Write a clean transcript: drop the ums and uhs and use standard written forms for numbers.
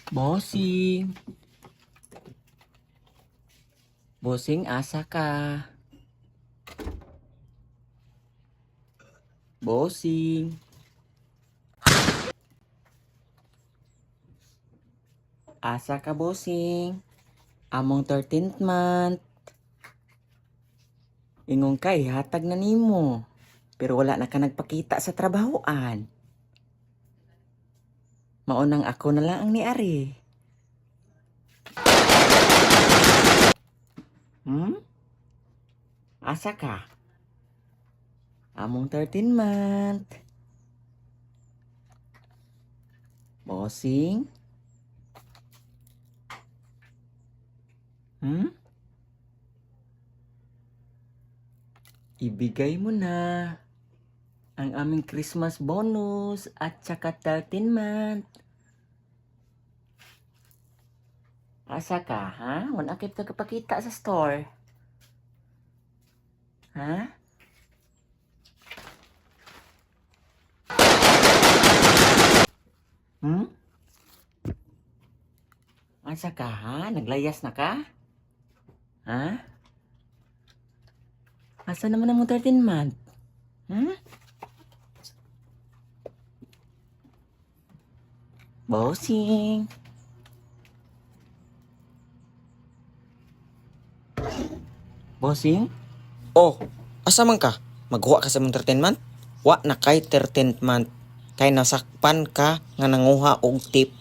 Bossing, bossing asa ka? Bossing, asa ka bossing? Among 13th month. Ingong kay hatag na nimo. Pero wala na ka nagpakita sa trabahoan. Maunang ako na lang ang niari. Asa ka? Among 13 month. Bossing? Ibigay mo na ang aming Christmas bonus at saka 13 month. Asa ka, ha? Wala kit ka kapakita sa store. Ha? Asa ka, ha? Naglayas na ka? Ha? Asa naman ang 13 month? Bossing. Bossing? Oh, asa man ka? Maghuwa ka sa mong 13th month? Wa na kay 13th month. Kay nasakpan ka nga nanguha og tip.